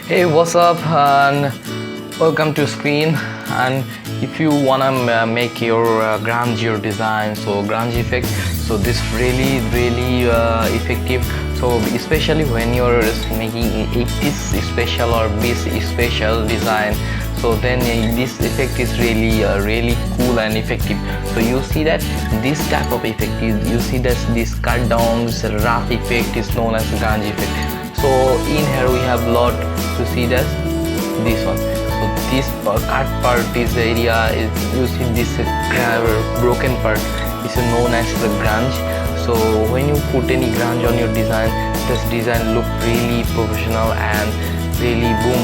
Hey, what's up, and welcome to screen. And if you wanna make your grunge your design, so grunge effect, so this really effective. So especially when you're making 80s special or this special design, so then this effect is really cool and effective. So you see that this type of effect, you see that this cut down, this rough effect is known as grunge effect. So in here we have lot to see that this one. So this cut part is the area is, you see this broken part is known as the grunge. So when you put any grunge on your design, this design look really professional and really boom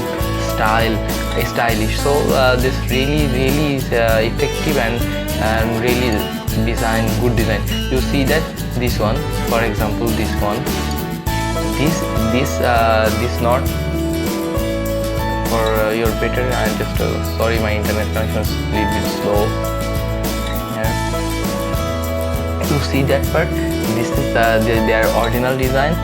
stylish. So this really is effective and really good design. You see that this one, for example, this one, this not for your better. I just sorry, my internet connection is a little bit slow. You see that part, this is their original design,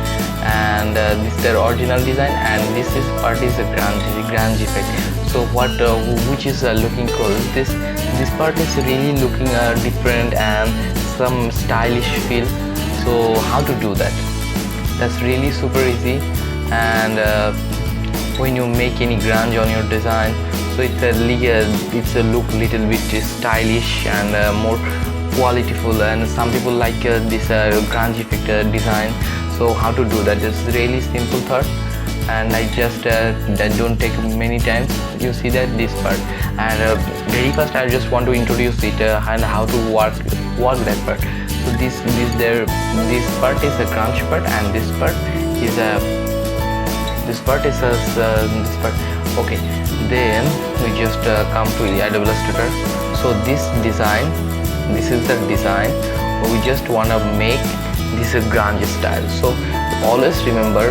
and this their original design, and this is part is a grunge effect. So what which is looking cool, this part is really looking different and some stylish feel. So how to do that? That's really super easy. And when you make any grunge on your design, so it's a look little bit stylish and more qualityful, and some people like this grunge effect design. So how to do that? It's really simple thought, and I just that don't take many times. You see that this part, and very first I just want to introduce it and how to work that part. So this part is a grunge part, and this part is this part. Okay, then we just come to Adobe Illustrator. So this is the design. We just wanna make this a grunge style. So always remember,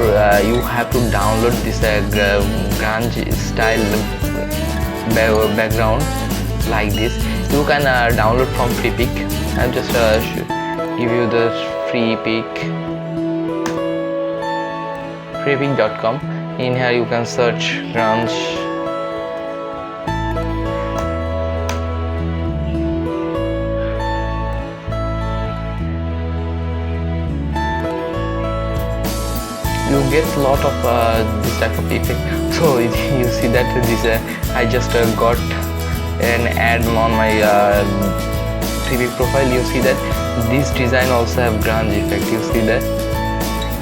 you have to download this grunge style background like this. You can download from free pick. I'm just give you the free pick.com. in here you can search grunge. You get a lot of this type of effect. So you see that this I just got an ad on my 3D profile. You see that this design also have grunge effect. You see that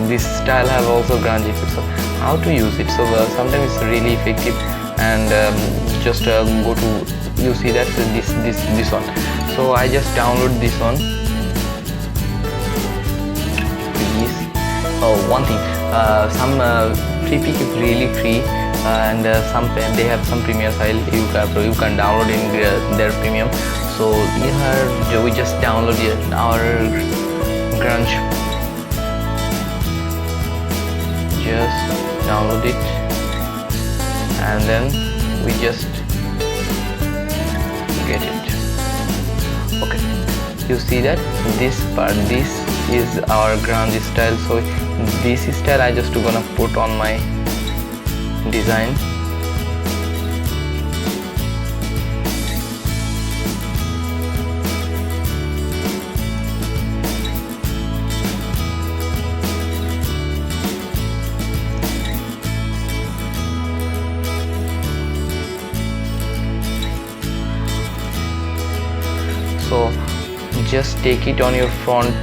this style have also grunge effect. So how to use it? So sometimes it's really effective, and just go to, you see that this one. So I just download this one. Oh, one thing, some free pick is really free, and they have some premium file you can download in their premium. So here we just download our grunge, just download it, and then we just get it. Okay, you see that this part, this is our grunge style. So this style I just gonna put on my design. So just take it on your front,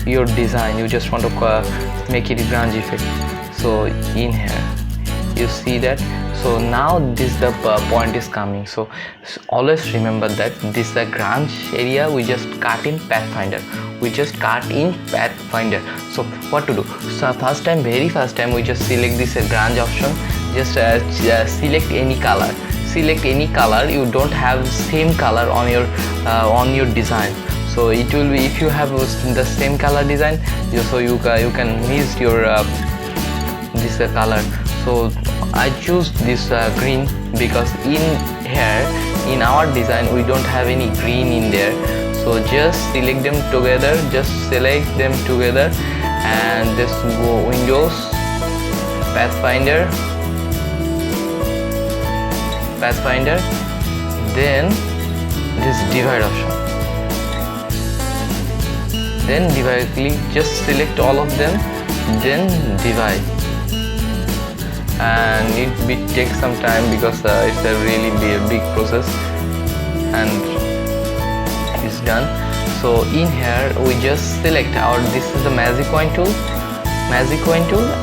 your design. You just want to make it grunge effect. So in here you see that. So now this the point is coming. So always remember that this the grunge area we just cut in Pathfinder. So what to do? So very first time we just select this grunge option. Just select any color. You don't have same color on your design. So it will be, if you have the same color design, so you can miss your this color. So I choose this green because in here in our design we don't have any green in there. So just select them together, and just go Windows, Pathfinder, pathfinder, then this divide option, then divide, click, just select all of them, then divide, and it takes some time because it's a really big process, and it's done. So in here we just select this is the magic coin tool,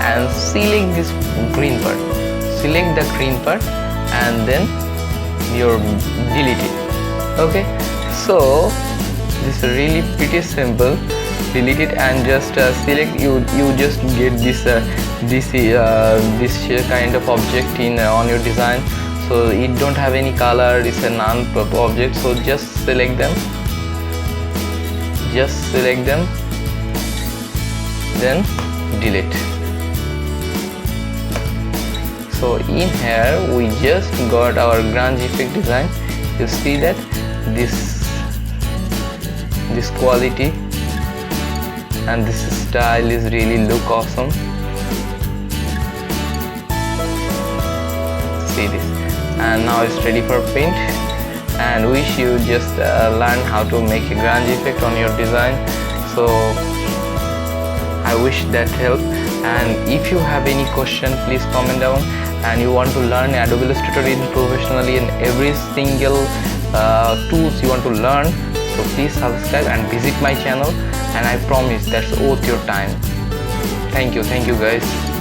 and select this green part, select the green part, and then you delete it. Okay, so this is really pretty simple. Delete it and just select, you just get this kind of object in on your design. So it don't have any color, it's a non-pop object, so just select them, then delete. So in here we just got our grunge effect design. You see that this quality and this style is really look awesome. See this, and now it's ready for print. And wish you just learn how to make a grunge effect on your design. So I wish that helped. And if you have any question, please comment down. And you want to learn Adobe Illustrator professionally and every single tools you want to learn, so please subscribe and visit my channel, and I promise that's worth your time. Thank you guys.